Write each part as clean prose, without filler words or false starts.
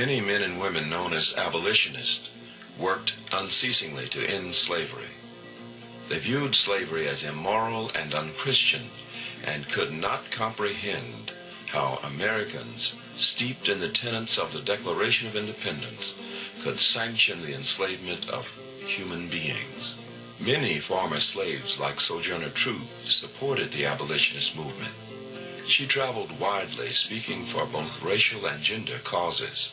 Many men and women known as abolitionists worked unceasingly to end slavery. They viewed slavery as immoral and unchristian and could not comprehend how Americans, steeped in the tenets of the Declaration of Independence, could sanction the enslavement of human beings. Many former slaves, like Sojourner Truth, supported the abolitionist movement. She traveled widely, speaking for both racial and gender causes.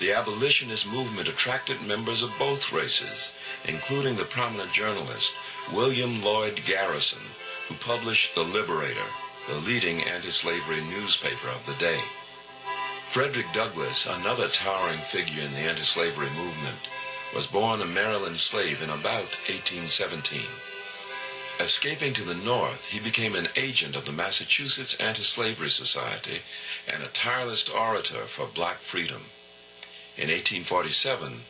The abolitionist movement attracted members of both races, including the prominent journalist William Lloyd Garrison, who published The Liberator, the leading anti-slavery newspaper of the day. Frederick Douglass, another towering figure in the anti-slavery movement, was born a Maryland slave in about 1817. Escaping to the North, he became an agent of the Massachusetts Anti-Slavery Society and a tireless orator for black freedom. In 1847,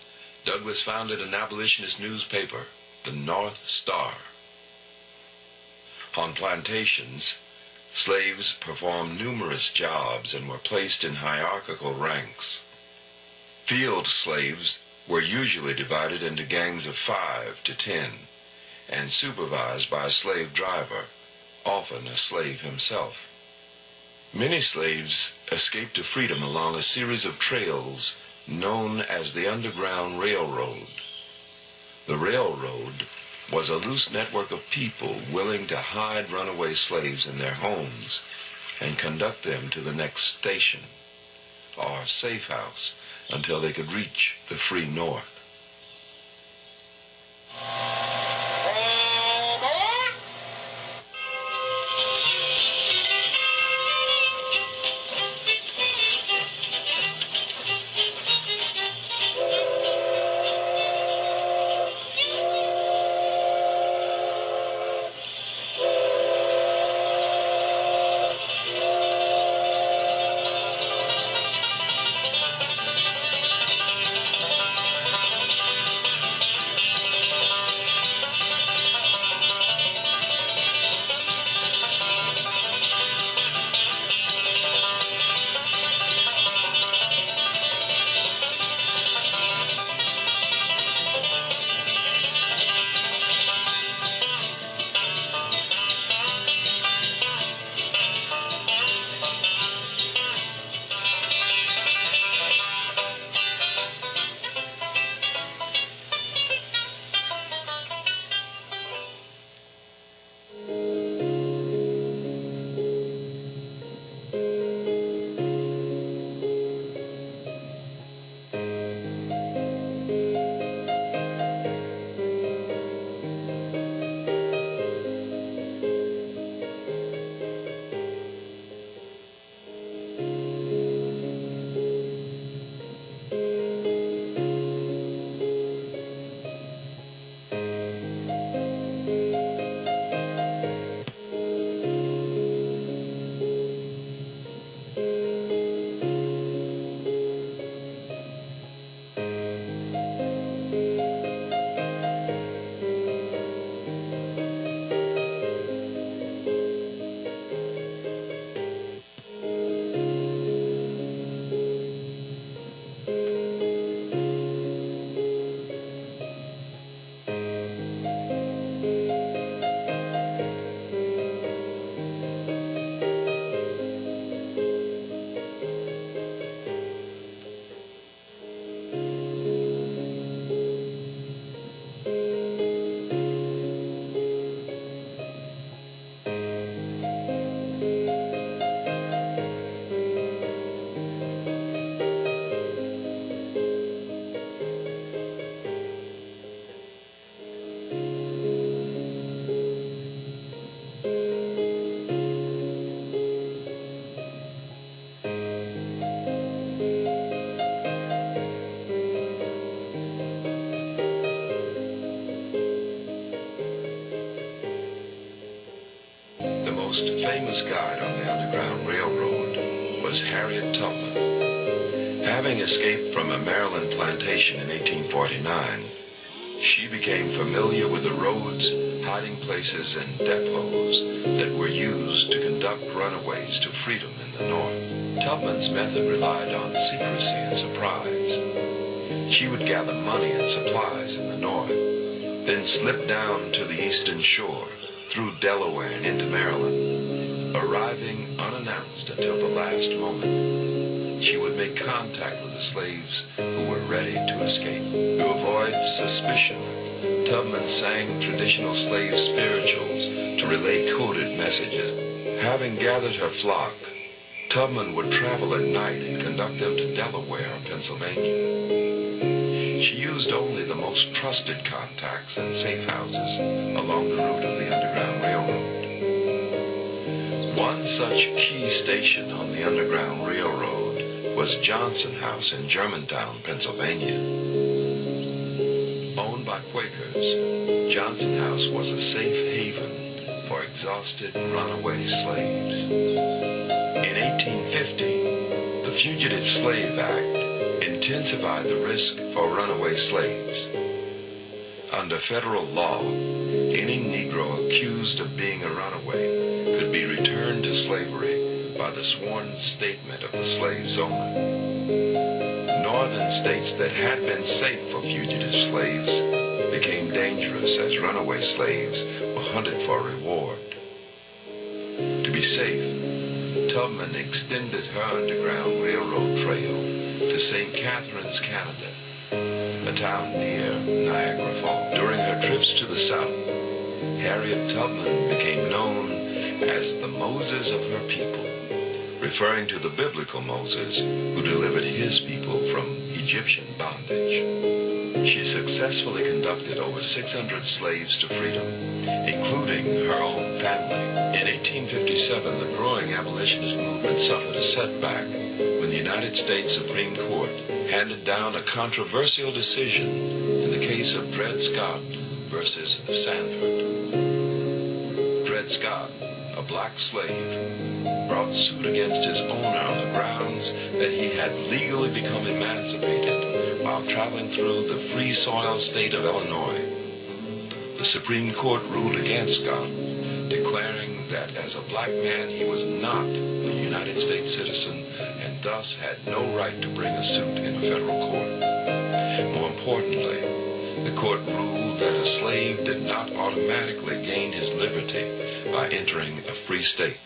Douglass founded an abolitionist newspaper, the North Star. On plantations, slaves performed numerous jobs and were placed in hierarchical ranks. Field slaves were usually divided into gangs of 5 to 10 and supervised by a slave driver, often a slave himself. Many slaves escaped to freedom along a series of trails known as the Underground Railroad. The railroad was a loose network of people willing to hide runaway slaves in their homes and conduct them to the next station or safe house until they could reach the free North. most famous guide on the Underground Railroad was Harriet Tubman. Having escaped from a Maryland plantation in 1849, she became familiar with the roads hiding places and depots that were used to conduct runaways to freedom in the North. Tubman's method relied on secrecy and surprise. She would gather money and supplies in the North, then slip down to the eastern shore through Delaware and into Maryland, arriving unannounced until the last moment. She would make contact with the slaves who were ready to escape. To avoid suspicion, Tubman sang traditional slave spirituals to relay coded messages. Having gathered her flock, Tubman would travel at night and conduct them to Delaware and Pennsylvania. She used only the most trusted contacts and safe houses along the route of the Underground Railroad. One such key station on the Underground Railroad was Johnson House in Germantown, Pennsylvania. Owned by Quakers, Johnson House was a safe haven for exhausted runaway slaves. In 1850, the Fugitive Slave Act intensified the risk for runaway slaves. Under federal law, any Negro accused of being a runaway could be returned to slavery by the sworn statement of the slave's owner. Northern states that had been safe for fugitive slaves became dangerous as runaway slaves were hunted for reward. To be safe, Tubman extended her Underground Railroad trail to St. Catharines, Canada, a town near Niagara Falls. During her trips to the South, Harriet Tubman became known as the Moses of her people, referring to the biblical Moses who delivered his people from Egyptian bondage. She successfully conducted over 600 slaves to freedom, including her own family. In 1857, the growing abolitionist movement suffered a setback when the United States Supreme Court handed down a controversial decision in the case of Dred Scott versus Sanford. Dred Scott, a black slave, brought suit against his owner on the grounds that he had legally become emancipated while traveling through the free soil state of Illinois. The Supreme Court ruled against Scott, declaring that as a black man he was not a United States citizen and thus had no right to bring a suit in a federal court. More importantly, the court ruled that a slave did not automatically gain his liberty by entering a free state.